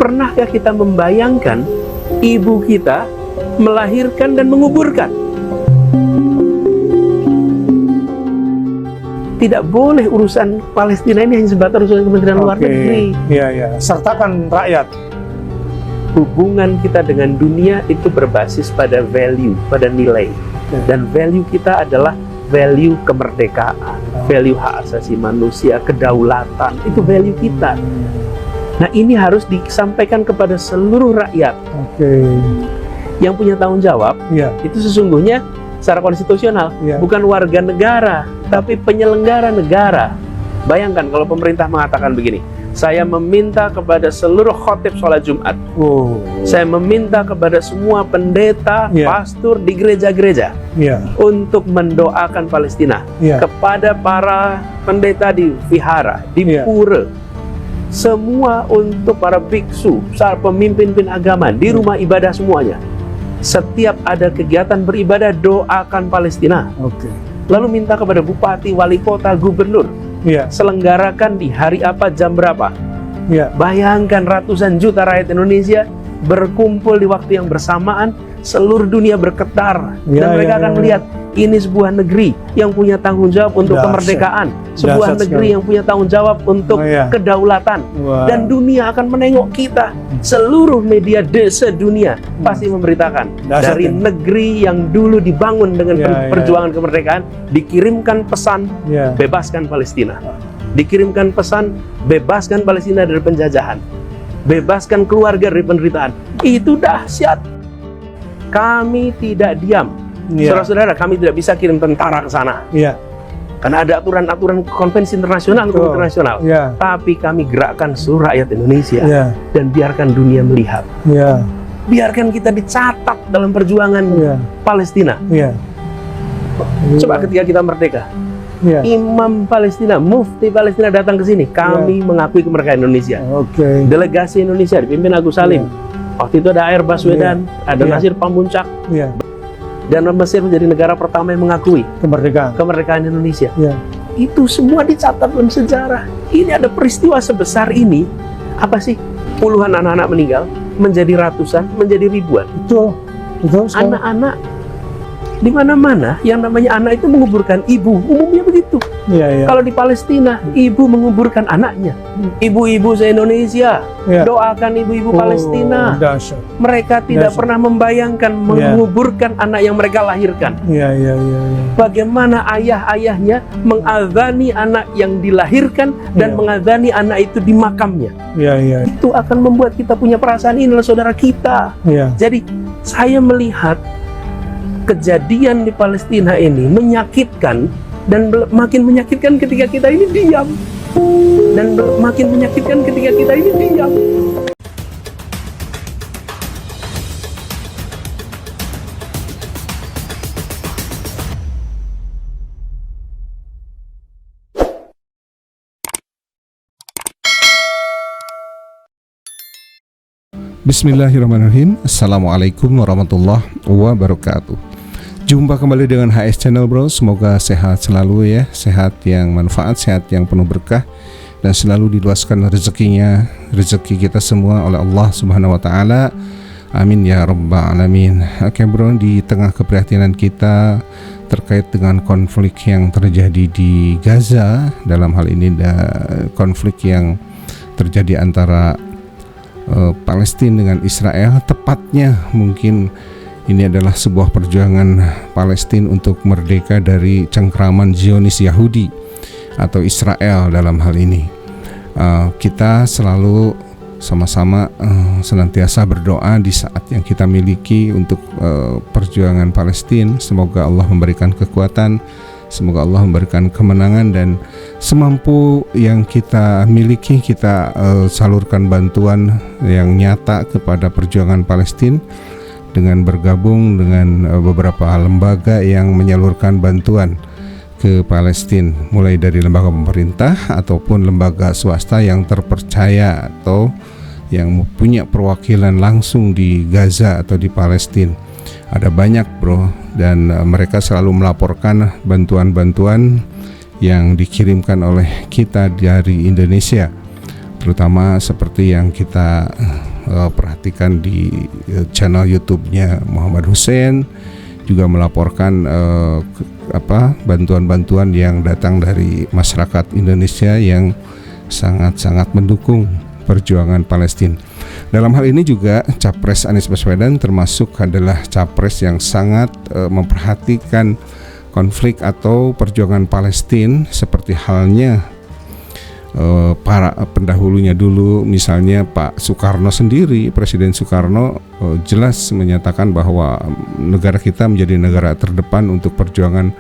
Pernahkah kita membayangkan ibu kita melahirkan dan menguburkan? Tidak boleh urusan Palestina ini hanya sebatas urusan Kementerian Luar Negeri. Iya. Sertakan rakyat. Hubungan kita dengan dunia itu berbasis pada value, pada nilai. Dan value kita adalah value kemerdekaan, value hak asasi manusia, kedaulatan. Itu value kita. Nah, ini harus disampaikan kepada seluruh rakyat. Yang punya tanggung jawab, itu sesungguhnya secara konstitusional, bukan warga negara, tapi penyelenggara negara. Bayangkan kalau pemerintah mengatakan begini, saya meminta kepada seluruh khotib sholat Jumat, saya meminta kepada semua pendeta, pastor di gereja-gereja untuk mendoakan Palestina, kepada para pendeta di vihara, di pura, semua untuk para biksu, pemimpin agama, di rumah ibadah semuanya. Setiap ada kegiatan beribadah, doakan Palestina. Lalu minta kepada bupati, wali kota, gubernur, selenggarakan di hari apa, jam berapa. Bayangkan ratusan juta rakyat Indonesia berkumpul di waktu yang bersamaan, seluruh dunia bergetar, dan mereka akan melihat ini sebuah negeri yang punya tanggung jawab untuk kemerdekaan, sebuah negeri yang punya tanggung jawab untuk kedaulatan, dan dunia akan menengok kita. Seluruh media sedunia pasti memberitakan dari negeri yang dulu dibangun dengan perjuangan kemerdekaan, dikirimkan pesan bebaskan Palestina, dikirimkan pesan bebaskan Palestina dari penjajahan, bebaskan keluarga dari penderitaan. Itu dahsyat. Kami tidak diam. Saudara-saudara, kami tidak bisa kirim tentara ke sana. Karena ada aturan-aturan konvensi internasional, hukum internasional. Tapi kami gerakkan seluruh rakyat Indonesia dan biarkan dunia melihat. Biarkan kita dicatat dalam perjuangan Palestina. Coba ketika kita merdeka, Imam Palestina, Mufti Palestina datang ke sini, kami mengakui kemerdekaan Indonesia. Delegasi Indonesia dipimpin Agus Salim. Waktu itu ada Air Baswedan, ada Nasir Pamuncak. Dan Mesir menjadi negara pertama yang mengakui kemerdekaan Indonesia. Itu semua dicatat dalam sejarah. Ini ada peristiwa sebesar ini. Apa sih? Puluhan anak-anak meninggal, menjadi ratusan, menjadi ribuan. Anak-anak di mana-mana yang namanya anak itu menguburkan ibu, umumnya begitu. Kalau di Palestina, ibu menguburkan anaknya. Ibu-ibu se-Indonesia, doakan ibu-ibu Palestina. Mereka tidak pernah membayangkan menguburkan anak yang mereka lahirkan. Bagaimana ayah-ayahnya mengazani anak yang dilahirkan dan mengazani anak itu di makamnya. Itu akan membuat kita punya perasaan, inilah saudara kita. Jadi saya melihat kejadian di Palestina ini menyakitkan, dan makin menyakitkan ketika kita ini diam, dan makin menyakitkan ketika kita ini diam. Bismillahirrahmanirrahim. Assalamualaikum warahmatullahi wabarakatuh. Jumpa kembali dengan HS Channel bro. Semoga sehat selalu ya, sehat yang manfaat, sehat yang penuh berkah, dan selalu diluaskan rezekinya, rezeki kita semua oleh Allah Subhanahu wa Ta'ala. Amin ya rabbal alamin. Oke bro, di tengah keprihatinan kita terkait dengan konflik yang terjadi di Gaza, dalam hal ini konflik yang terjadi antara Palestina dengan Israel, tepatnya mungkin ini adalah sebuah perjuangan Palestina untuk merdeka dari cengkraman Zionis Yahudi atau Israel dalam hal ini. Kita selalu sama-sama senantiasa berdoa di saat yang kita miliki untuk perjuangan Palestina. Semoga Allah memberikan kekuatan, semoga Allah memberikan kemenangan, dan semampu yang kita miliki kita salurkan bantuan yang nyata kepada perjuangan Palestina dengan bergabung dengan beberapa lembaga yang menyalurkan bantuan ke Palestina, mulai dari lembaga pemerintah ataupun lembaga swasta yang terpercaya atau yang punya perwakilan langsung di Gaza atau di Palestina. Ada banyak bro, dan mereka selalu melaporkan bantuan-bantuan yang dikirimkan oleh kita dari Indonesia, terutama seperti yang kita perhatikan di channel YouTube-nya Muhammad Hussein, juga melaporkan bantuan-bantuan yang datang dari masyarakat Indonesia yang sangat-sangat mendukung perjuangan Palestina. Dalam hal ini juga Capres Anies Baswedan termasuk adalah capres yang sangat memperhatikan konflik atau perjuangan Palestina, seperti halnya para pendahulunya dulu, misalnya Pak Soekarno sendiri. Presiden Soekarno jelas menyatakan bahwa negara kita menjadi negara terdepan untuk perjuangan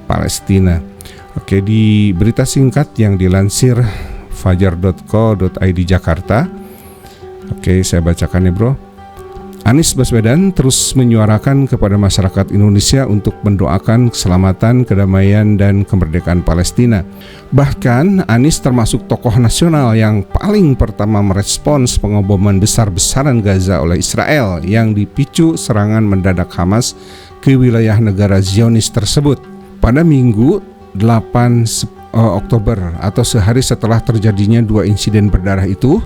Palestina. Oke, di berita singkat yang dilansir fajar.co.id Jakarta, oke, saya bacakan ya bro. Anies Baswedan terus menyuarakan kepada masyarakat Indonesia untuk mendoakan keselamatan, kedamaian, dan kemerdekaan Palestina. Bahkan Anies termasuk tokoh nasional yang paling pertama merespons pengeboman besar-besaran Gaza oleh Israel yang dipicu serangan mendadak Hamas ke wilayah negara Zionis tersebut. Pada Minggu 8 Oktober atau sehari setelah terjadinya 2 insiden berdarah itu,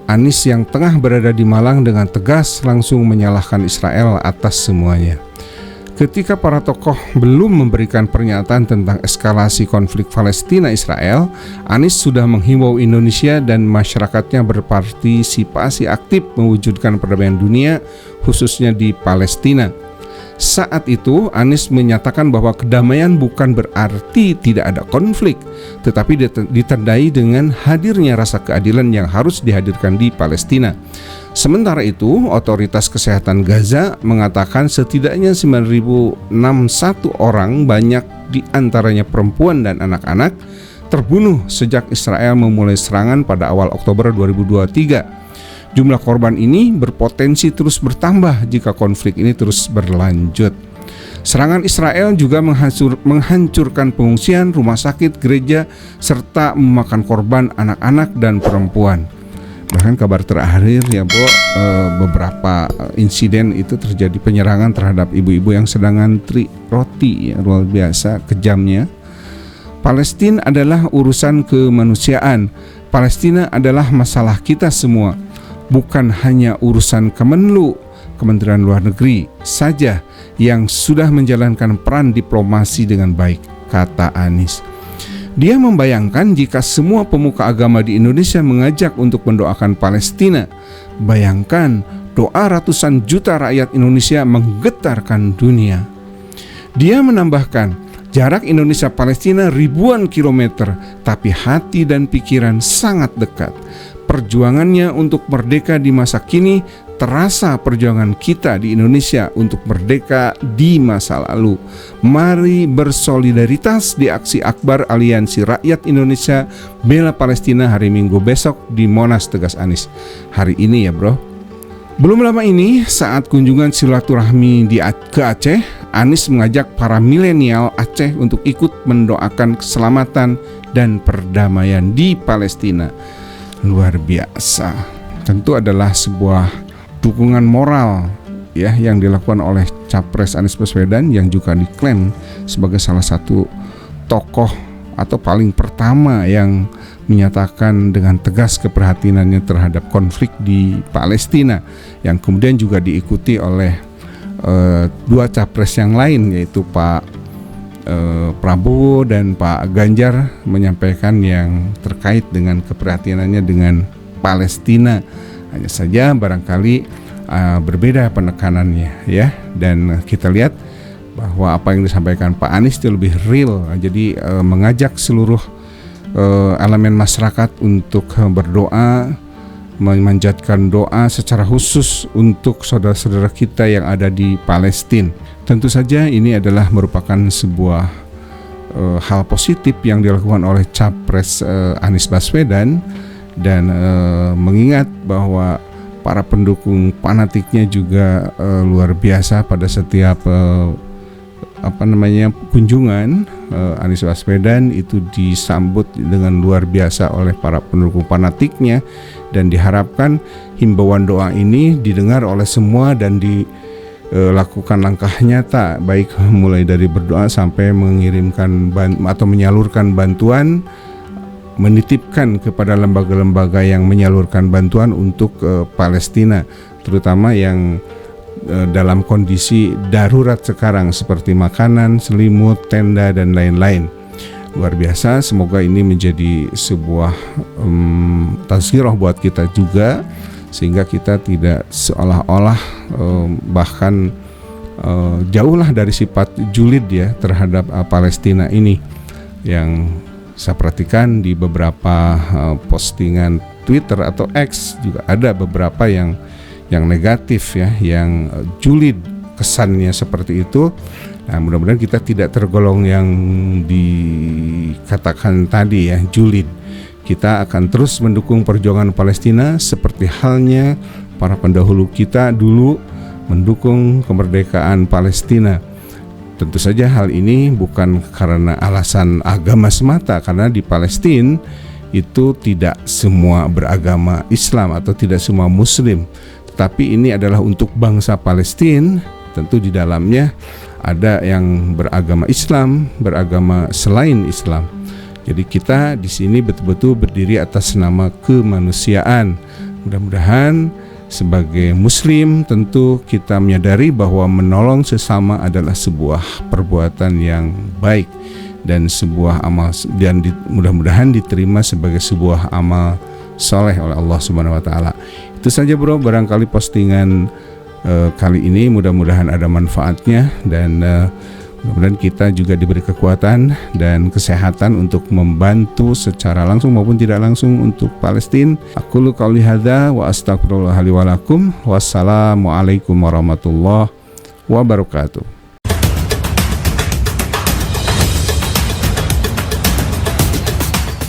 Anies yang tengah berada di Malang dengan tegas langsung menyalahkan Israel atas semuanya. Ketika para tokoh belum memberikan pernyataan tentang eskalasi konflik Palestina-Israel, Anies sudah menghimbau Indonesia dan masyarakatnya berpartisipasi aktif mewujudkan perdamaian dunia, khususnya di Palestina. Saat itu Anies menyatakan bahwa kedamaian bukan berarti tidak ada konflik, tetapi ditandai dengan hadirnya rasa keadilan yang harus dihadirkan di Palestina. Sementara itu, otoritas kesehatan Gaza mengatakan setidaknya 9.061 orang, banyak di antaranya perempuan dan anak-anak, terbunuh sejak Israel memulai serangan pada awal Oktober 2023. Jumlah korban ini berpotensi terus bertambah jika konflik ini terus berlanjut. Serangan Israel juga menghancurkan pengungsian, rumah sakit, gereja, serta memakan korban anak-anak dan perempuan. Bahkan kabar terakhir ya beberapa insiden itu terjadi penyerangan terhadap ibu-ibu yang sedang ngantri roti, ya, luar biasa kejamnya. Palestina adalah urusan kemanusiaan. Palestina adalah masalah kita semua. Bukan hanya urusan Kemenlu, Kementerian Luar Negeri saja yang sudah menjalankan peran diplomasi dengan baik, kata Anies. Dia membayangkan jika semua pemuka agama di Indonesia mengajak untuk mendoakan Palestina. Bayangkan doa ratusan juta rakyat Indonesia menggetarkan dunia. Dia menambahkan, jarak Indonesia-Palestina ribuan kilometer, tapi hati dan pikiran sangat dekat. Perjuangannya untuk merdeka di masa kini terasa perjuangan kita di Indonesia untuk merdeka di masa lalu. Mari bersolidaritas di aksi akbar Aliansi Rakyat Indonesia Bela Palestina hari Minggu besok di Monas, tegas Anies. Hari ini ya bro. Belum lama ini saat kunjungan silaturahmi ke Aceh, Anies mengajak para milenial Aceh untuk ikut mendoakan keselamatan dan perdamaian di Palestina. Luar biasa. Tentu adalah sebuah dukungan moral ya yang dilakukan oleh Capres Anies Baswedan yang juga diklaim sebagai salah satu tokoh atau paling pertama yang menyatakan dengan tegas keprihatinannya terhadap konflik di Palestina, yang kemudian juga diikuti oleh dua capres yang lain, yaitu Pak Prabowo dan Pak Ganjar, menyampaikan yang terkait dengan keprihatinannya dengan Palestina. Hanya saja barangkali berbeda penekanannya ya, dan kita lihat bahwa apa yang disampaikan Pak Anies itu lebih real. Jadi mengajak seluruh elemen masyarakat untuk berdoa, memanjatkan doa secara khusus untuk saudara-saudara kita yang ada di Palestina. Tentu saja ini adalah merupakan sebuah hal positif yang dilakukan oleh Capres Anies Baswedan, dan mengingat bahwa para pendukung fanatiknya juga luar biasa pada setiap kunjungan Anies Baswedan itu disambut dengan luar biasa oleh para pendukung fanatiknya, dan diharapkan himbauan doa ini didengar oleh semua dan dilakukan langkah nyata, baik mulai dari berdoa sampai mengirimkan atau menyalurkan bantuan menitipkan kepada lembaga-lembaga yang menyalurkan bantuan untuk Palestina, terutama yang dalam kondisi darurat sekarang seperti makanan, selimut, tenda dan lain-lain. Luar biasa, semoga ini menjadi sebuah tazkirah buat kita juga, sehingga kita tidak seolah-olah bahkan jauhlah dari sifat julid ya terhadap Palestina ini. Yang saya perhatikan di beberapa postingan Twitter atau X juga ada beberapa yang negatif ya, yang julid kesannya seperti itu. Nah, mudah-mudahan kita tidak tergolong yang dikatakan tadi ya, julid. Kita akan terus mendukung perjuangan Palestina seperti halnya para pendahulu kita dulu mendukung kemerdekaan Palestina. Tentu saja hal ini bukan karena alasan agama semata, karena di Palestina itu tidak semua beragama Islam atau tidak semua Muslim. Tapi ini adalah untuk bangsa Palestina, tentu di dalamnya ada yang beragama Islam, beragama selain Islam. Jadi kita di sini betul-betul berdiri atas nama kemanusiaan. Mudah-mudahan sebagai Muslim tentu kita menyadari bahwa menolong sesama adalah sebuah perbuatan yang baik dan sebuah amal, dan mudah-mudahan diterima sebagai sebuah amal soleh oleh Allah Subhanahu Wa Taala. Itu saja bro, barangkali postingan kali ini mudah-mudahan ada manfaatnya, dan mudah-mudahan kita juga diberi kekuatan dan kesehatan untuk membantu secara langsung maupun tidak langsung untuk Palestina. Aqulu qouli hadza wa astaghfirullah li wa lakum. Wassalamualaikum warahmatullahi wabarakatuh.